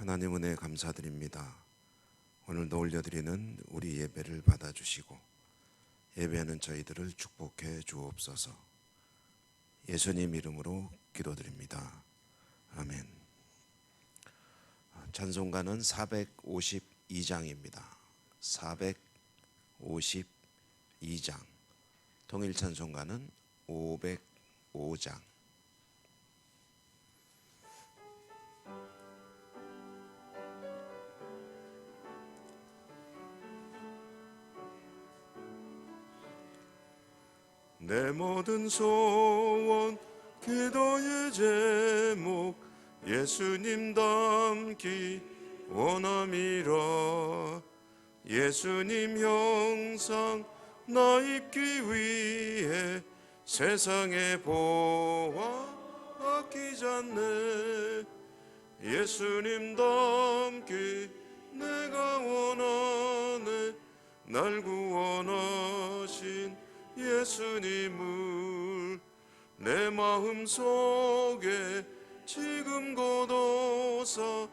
하나님 은혜 감사드립니다. 오늘도 올려드리는 우리 예배를 받아주시고 예배하는 저희들을 축복해 주옵소서. 예수님 이름으로 기도드립니다. 아멘. 찬송가는 452장입니다. 452장. 통일 찬송가는 505장. 내 모든 소원 기도의 제목 예수님 닮기 원함이라. 예수님 형상 나 입기 위해 세상에 보아 아끼지 않네. 예수님 닮기 내가 원하네. 날 구원하신 예수님을 내 마음속에 지금 거둬서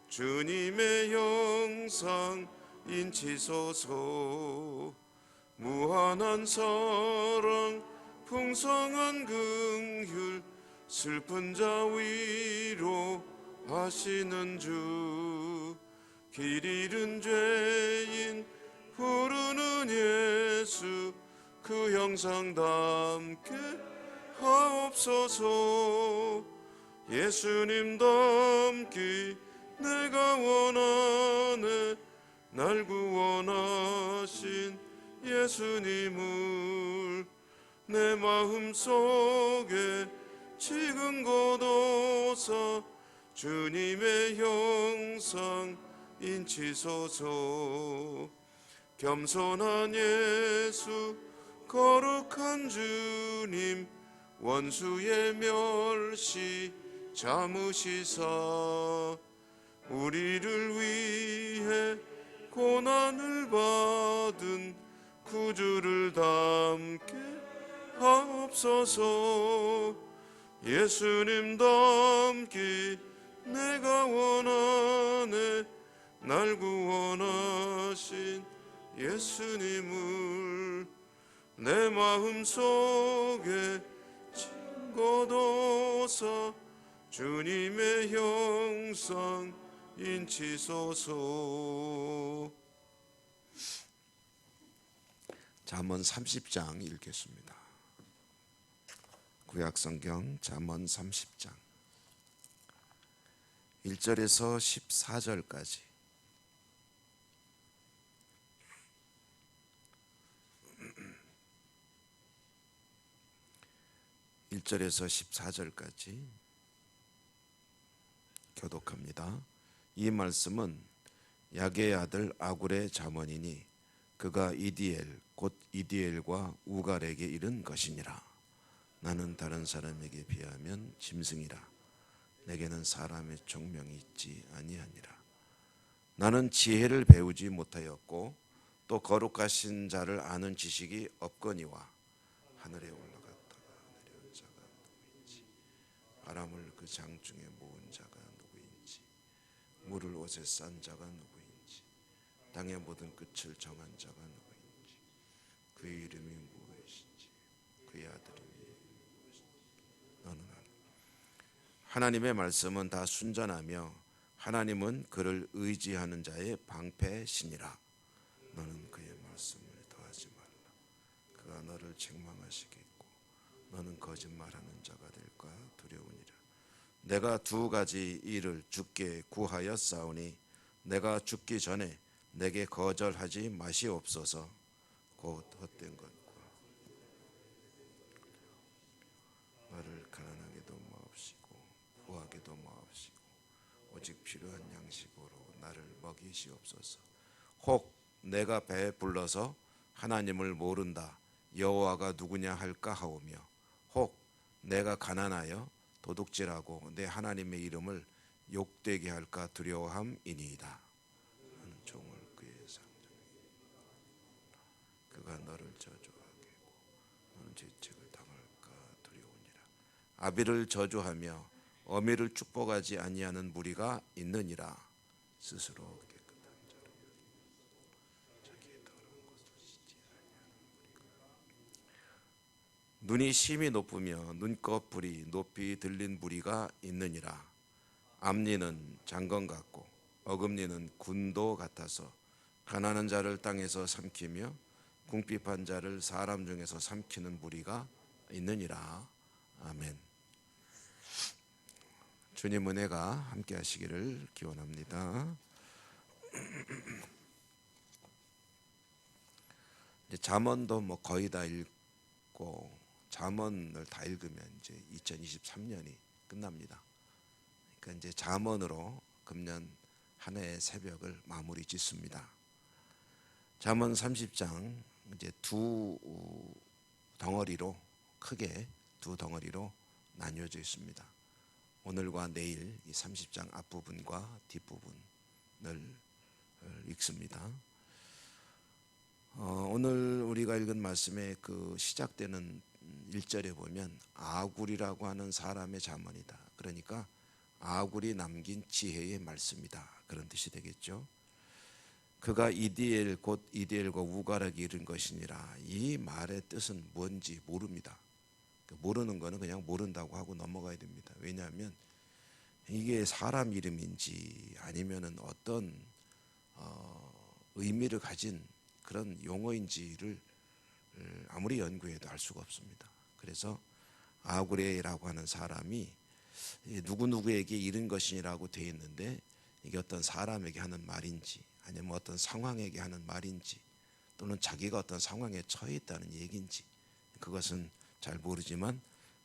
주님의 형상 인치소서. 무한한 사랑 풍성한 긍휼 슬픈 자 위로 하시는 주. 길 잃은 죄인 부르는 예수 그 형상 담게 하옵소서. 예수님 닮기 내가 원하네. 날 구원하신 예수님을 내 마음속에 지금 거둬서 주님의 형상 인치소서. 겸손한 예수 거룩한 주님 원수의 멸시 참으시사 우리를 위해 고난을 받은 구주를 닮게 하옵소서. 예수님 닮기 내가 원하네. 날 구원하신 예수님을 내 마음속에 거둬서 주님의 형상 인치소서. 잠언 30장 읽겠습니다. 구약성경 잠언 30장 1절에서 14절까지. (1절에서 14절까지) 교독합니다. 이 말씀은 야게의 아들 아굴의 잠언이니 그가 이디엘 곧 이디엘과 우갈에게 이른 것이니라. 나는 다른 사람에게 비하면 짐승이라. 내게는 사람의 총명이 있지 아니하니라. 나는 지혜를 배우지 못하였고 또 거룩하신 자를 아는 지식이 없거니와 하늘에 올라갔다가 내려온 자가 누구인지 바람을 그 장중에 모은 자가 누구인지 물을 옷에 싼 자가 누구인지 땅의 모든 끝을 정한 자가 누구인지 그의 이름이 무엇인지 그의 아들이 무엇인지 너는 알아. 하나님의 말씀은 다 순전하며 하나님은 그를 의지하는 자의 방패시니라. 너는 그의 말씀을 더하지 말라. 그가 너를 책망하시겠고 너는 거짓말하는 자가 될까 두려우니라. 내가 두 가지 일을 주께 구하였사오니 내가 죽기 전에 내게 거절하지 마시옵소서. 곧 헛된 것과 나를 가난하게도 마옵시고 부하게도 마옵시고 오직 필요한 양식으로 나를 먹이시옵소서. 혹 내가 배에 불러서 하나님을 모른다 여호와가 누구냐 할까 하오며 혹 내가 가난하여 도둑질하고 내 하나님의 이름을 욕되게 할까 두려워함이니이다. 나는 종을 그의 상전에 그가 너를 저주하게 하고 너는 죄책을 당할까 두려우니라. 아비를 저주하며 어미를 축복하지 아니하는 무리가 있느니라. 스스로 깨끗한 자로 자기의 더러운 것을 씻지 아니하는 눈이 심히 높으며 눈꺼풀이 높이 들린 무리가 있느니라. 앞니는 장건 같고 어금니는 군도 같아서 가난한 자를 땅에서 삼키며 궁핍한 자를 사람 중에서 삼키는 무리가 있느니라. 아멘. 주님 은혜가 함께 하시기를 기원합니다. 잠언도 뭐 거의 다 읽고 잠언을 다 읽으면 이제 2023년이 끝납니다. 그러니까 이제 잠언으로 금년 한 해의 새벽을 마무리 짓습니다. 잠언 30장 이제 두 덩어리로 크게 두 덩어리로 나뉘어져 있습니다. 오늘과 내일 이 30장 앞부분과 뒷부분을 읽습니다. 오늘 우리가 읽은 말씀의 그 시작되는 1절에 보면 아굴이라고 하는 사람의 잠언이다. 그러니까 아굴이 남긴 지혜의 말씀이다. 그런 뜻이 되겠죠. 그가 이디엘 곧 이디엘과 우갈에게 이른 것이니라. 이 말의 뜻은 뭔지 모릅니다. 모르는 거는 그냥 모른다고 하고 넘어가야 됩니다. 왜냐하면 이게 사람 이름인지 아니면은 어떤 의미를 가진 그런 용어인지를 아무리 연구해도 알 수가 없습니다. 그래서 아구레라고 하는 사람이 누구누구에게 이른 것이라고 되어 있는데 이게 어떤 사람에게 하는 말인지 아니면 어떤 상황에게 하는 말인지 또는 자기가 어떤 상황에 처해 있다는 얘기인지 그것은 잘 모르지만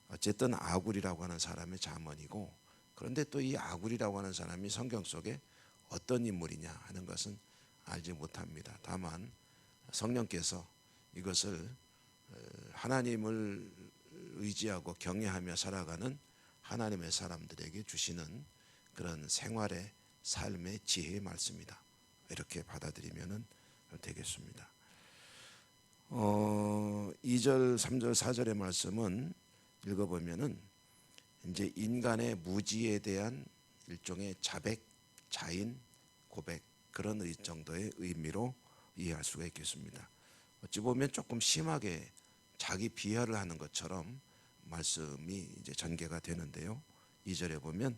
어쨌든 아굴이라고 하는 사람의 잠언이고, 그런데 또 이 아굴이라고 하는 사람이 성경 속에 어떤 인물이냐 하는 것은 알지 못합니다. 다만 성령께서 이것을 하나님을 의지하고 경외하며 살아가는 하나님의 사람들에게 주시는 그런 생활의 삶의 지혜의 말씀이다. 이렇게 받아들이면 되겠습니다. 2절, 3절, 4절의 말씀은 읽어보면은 이제 인간의 무지에 대한 일종의 자백, 자인, 고백 그런 정도의 의미로 이해할 수가 있겠습니다. 어찌 보면 조금 심하게 자기 비하를 하는 것처럼 말씀이 이제 전개가 되는데요. 2절에 보면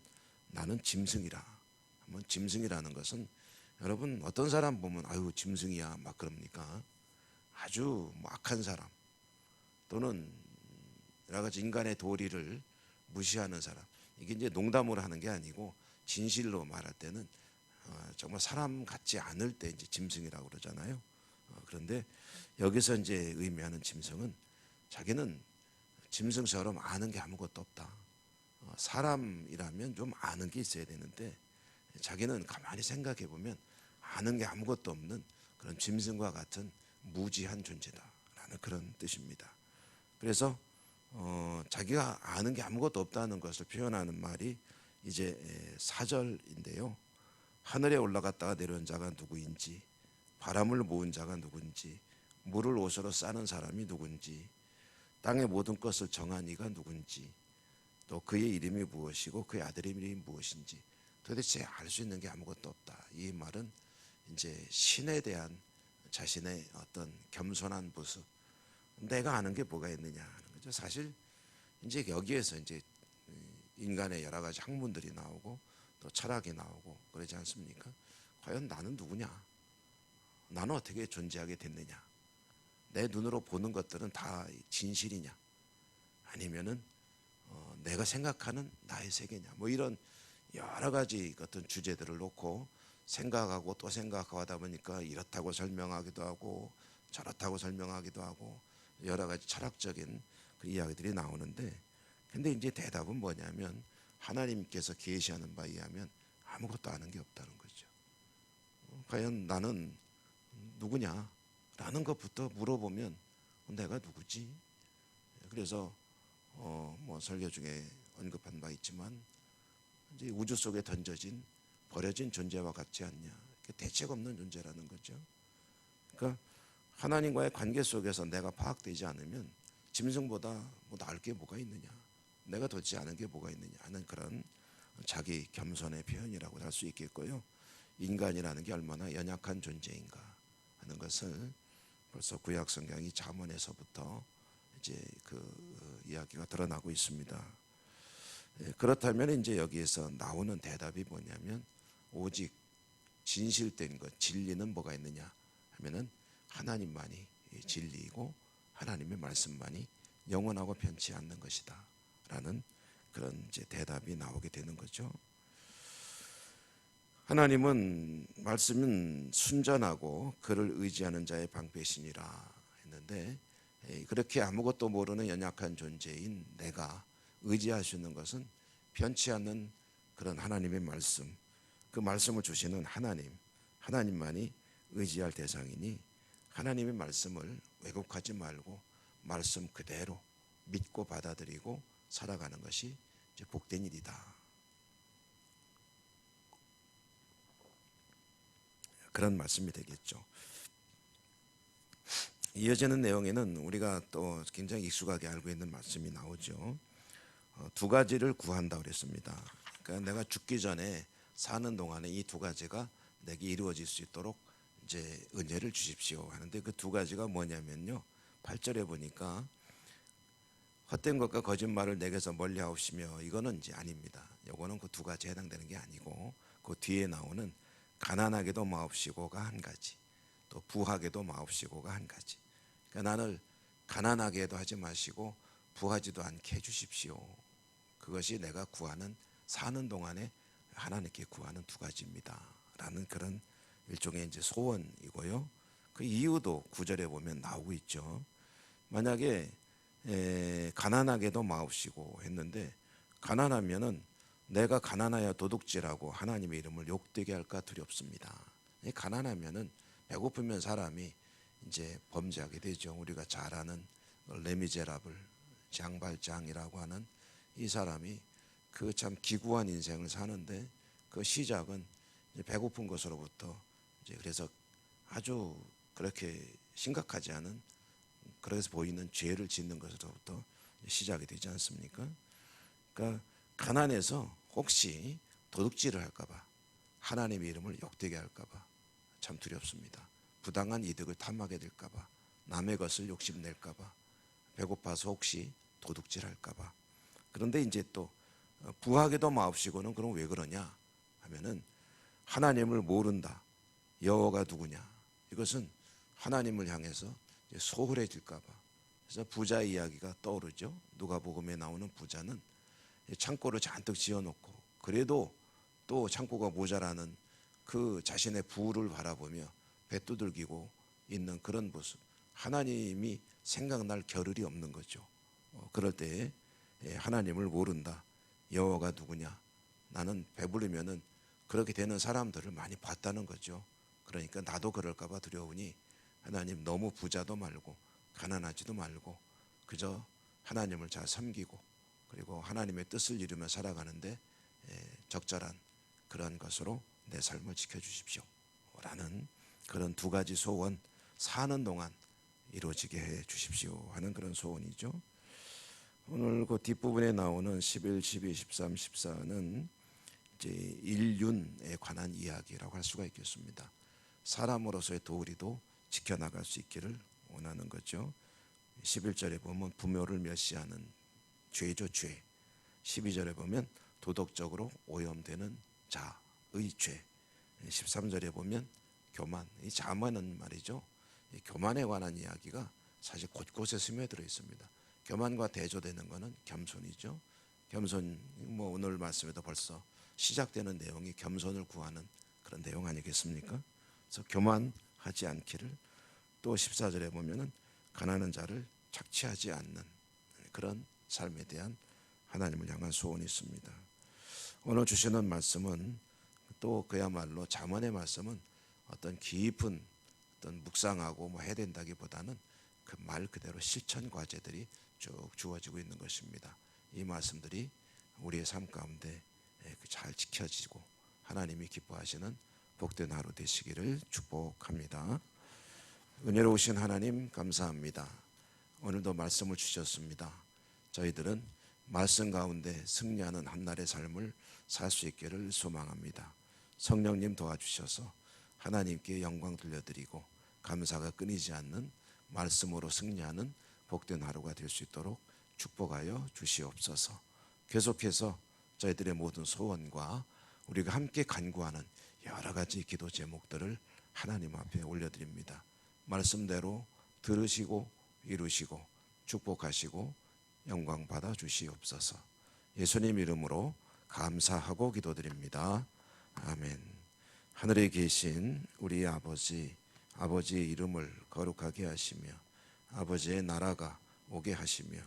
나는 짐승이라. 한번 짐승이라는 것은 여러분 어떤 사람 보면 아유 짐승이야 막 그럽니까? 아주 악한 사람 또는 여러 가지 인간의 도리를 무시하는 사람, 이게 이제 농담으로 하는 게 아니고 진실로 말할 때는 정말 사람 같지 않을 때 이제 짐승이라고 그러잖아요. 그런데 여기서 이제 의미하는 짐승은 자기는 짐승처럼 아는 게 아무것도 없다. 사람이라면 좀 아는 게 있어야 되는데 자기는 가만히 생각해 보면 아는 게 아무것도 없는 그런 짐승과 같은 무지한 존재다라는 그런 뜻입니다. 그래서 자기가 아는 게 아무것도 없다는 것을 표현하는 말이 이제 4절인데요. 하늘에 올라갔다가 내려온 자가 누구인지, 바람을 모은 자가 누군지, 물을 옷으로 싸는 사람이 누군지, 땅의 모든 것을 정한 이가 누군지, 또 그의 이름이 무엇이고 그의 아들 이름이 무엇인지 도대체 알 수 있는 게 아무것도 없다. 이 말은 이제 신에 대한 자신의 어떤 겸손한 모습, 내가 아는 게 뭐가 있느냐 하는 거죠. 사실 이제 여기에서 이제 인간의 여러 가지 학문들이 나오고 또 철학이 나오고 그러지 않습니까? 과연 나는 누구냐? 나는 어떻게 존재하게 됐느냐? 내 눈으로 보는 것들은 다 진실이냐? 아니면은 내가 생각하는 나의 세계냐? 뭐 이런 여러 가지 어떤 주제들을 놓고 생각하고 또 생각하고 하다 보니까 이렇다고 설명하기도 하고 저렇다고 설명하기도 하고 여러 가지 철학적인 그 이야기들이 나오는데, 근데 이제 대답은 뭐냐면 하나님께서 계시하는 바에 의하면 아무것도 아는 게 없다는 거죠. 과연 나는 누구냐? 라는 것부터 물어보면 내가 누구지? 그래서 뭐 설교 중에 언급한 바 있지만 이제 우주 속에 던져진 버려진 존재와 같지 않냐? 대책 없는 존재라는 거죠. 그러니까 하나님과의 관계 속에서 내가 파악되지 않으면 짐승보다 뭐 나을 게 뭐가 있느냐, 내가 도대체 아는 게 뭐가 있느냐 하는 그런 자기 겸손의 표현이라고 할 수 있겠고요. 인간이라는 게 얼마나 연약한 존재인가 하는 것을 벌써 구약 성경이 잠언에서부터 이제 그 이야기가 드러나고 있습니다. 그렇다면 이제 여기에서 나오는 대답이 뭐냐면 오직 진실된 것, 진리는 뭐가 있느냐 하면은 하나님만이 진리이고 하나님의 말씀만이 영원하고 변치 않는 것이다 라는 그런 이제 대답이 나오게 되는 거죠. 하나님은 말씀은 순전하고 그를 의지하는 자의 방패시니라 했는데, 그렇게 아무것도 모르는 연약한 존재인 내가 의지할 수 있는 것은 변치 않는 그런 하나님의 말씀, 그 말씀을 주시는 하나님만이 의지할 대상이니 하나님의 말씀을 왜곡하지 말고 말씀 그대로 믿고 받아들이고 살아가는 것이 이제 복된 일이다. 그런 말씀이 되겠죠. 이어지는 내용에는 우리가 또 굉장히 익숙하게 알고 있는 말씀이 나오죠. 두 가지를 구한다 그랬습니다. 그러니까 내가 죽기 전에 사는 동안에 이 두 가지가 내게 이루어질 수 있도록 이제 은혜를 주십시오 하는데, 그 두 가지가 뭐냐면요, 8절에 보니까 헛된 것과 거짓말을 내게서 멀리하옵시며, 이거는 이제 아닙니다. 요거는 그 두 가지에 해당되는 게 아니고, 그 뒤에 나오는 가난하게도 마옵시고가 한 가지, 또 부하게도 마옵시고가 한 가지. 그러니까 나를 가난하게도 하지 마시고 부하지도 않게 해주십시오. 그것이 내가 구하는, 사는 동안에 하나님께 구하는 두 가지입니다 라는 그런 일종의 이제 소원이고요. 그 이유도 9절에 보면 나오고 있죠. 만약에 가난하게도 마옵시고 했는데, 가난하면은 내가 가난하여 도둑질하고 하나님의 이름을 욕되게 할까 두렵습니다. 가난하면은, 배고프면 사람이 이제 범죄하게 되죠. 우리가 잘 아는 레미제라블 장발장이라고 하는 이 사람이 그 참 기구한 인생을 사는데, 그 시작은 배고픈 것으로부터 이제, 그래서 아주 그렇게 심각하지 않은, 그래서 보이는 죄를 짓는 것으로부터 시작이 되지 않습니까? 그러니까 가난해서 혹시 도둑질을 할까봐, 하나님의 이름을 욕되게 할까봐 참 두렵습니다. 부당한 이득을 탐하게 될까봐, 남의 것을 욕심낼까봐, 배고파서 혹시 도둑질할까봐. 그런데 이제 또 부하게도 마옵시고는 그럼 왜 그러냐 하면은, 하나님을 모른다, 여호와가 누구냐, 이것은 하나님을 향해서 소홀해질까봐. 그래서 부자 이야기가 떠오르죠. 누가복음에 나오는 부자는 창고를 잔뜩 지어놓고 그래도 또 창고가 모자라는 그 자신의 부를 바라보며 배두들기고 있는 그런 모습, 하나님이 생각날 겨를이 없는 거죠. 그럴 때에 하나님을 모른다, 여호와가 누구냐, 나는 배부르면은 그렇게 되는 사람들을 많이 봤다는 거죠. 그러니까 나도 그럴까봐 두려우니 하나님, 너무 부자도 말고 가난하지도 말고 그저 하나님을 잘 섬기고 그리고 하나님의 뜻을 이루며 살아가는데 적절한 그런 것으로 내 삶을 지켜주십시오 라는 그런 두 가지 소원, 사는 동안 이루어지게 해 주십시오 하는 그런 소원이죠. 오늘 그 뒷부분에 나오는 11, 12, 13, 14는 이제 일륜에 관한 이야기라고 할 수가 있겠습니다. 사람으로서의 도리도 지켜나갈 수 있기를 원하는 거죠. 11절에 보면 부모를 멸시하는 죄죠, 죄. 12절에 보면 도덕적으로 오염되는 자의 죄. 13절에 보면 교만, 이 자만은 말이죠. 이 교만에 관한 이야기가 사실 곳곳에 스며들어 있습니다. 교만과 대조되는 것은 겸손이죠. 겸손, 뭐 오늘 말씀에도 벌써 시작되는 내용이 겸손을 구하는 그런 내용 아니겠습니까? 그래서 교만하지 않기를, 또 14절에 보면은 가난한 자를 착취하지 않는 그런 삶에 대한 하나님을 향한 소원이 있습니다. 오늘 주시는 말씀은 또 그야말로 잠언의 말씀은 어떤 깊은 어떤 묵상하고 뭐 해야 된다기보다는 그 말 그대로 실천 과제들이 쭉 주어지고 있는 것입니다. 이 말씀들이 우리의 삶 가운데 잘 지켜지고 하나님이 기뻐하시는 복된 하루 되시기를 축복합니다. 은혜로우신 하나님 감사합니다. 오늘도 말씀을 주셨습니다. 저희들은 말씀 가운데 승리하는 한날의 삶을 살 수 있기를 소망합니다. 성령님 도와주셔서 하나님께 영광 돌려드리고 감사가 끊이지 않는 말씀으로 승리하는 복된 하루가 될 수 있도록 축복하여 주시옵소서. 계속해서 저희들의 모든 소원과 우리가 함께 간구하는 여러 가지 기도 제목들을 하나님 앞에 올려드립니다. 말씀대로 들으시고 이루시고 축복하시고 영광 받아 주시옵소서. 예수님 이름으로 감사하고 기도드립니다. 아멘. 하늘에 계신 우리 아버지, 아버지의 이름을 거룩하게 하시며 아버지의 나라가 오게 하시며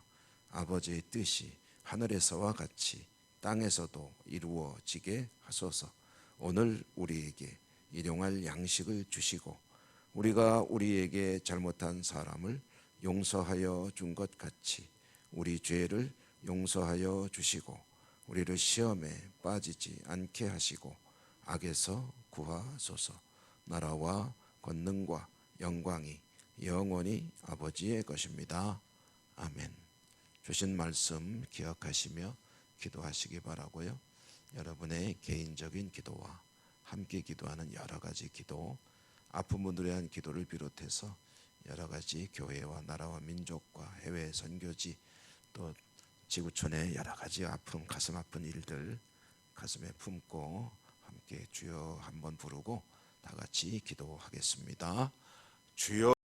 아버지의 뜻이 하늘에서와 같이 땅에서도 이루어지게 하소서. 오늘 우리에게 일용할 양식을 주시고 우리가 우리에게 잘못한 사람을 용서하여 준 것 같이 우리 죄를 용서하여 주시고 우리를 시험에 빠지지 않게 하시고 악에서 구하소서. 나라와 권능과 영광이 영원히 아버지의 것입니다. 아멘. 주신 말씀 기억하시며 기도하시기 바라고요. 여러분의 개인적인 기도와 함께 기도하는 여러 가지 기도, 아픈 분들에 대한 기도를 비롯해서 여러 가지 교회와 나라와 민족과 해외 선교지 또 지구촌의 여러 가지 아픔, 가슴 아픈 일들 가슴에 품고 함께 주여 한번 부르고 다 같이 기도하겠습니다. 주여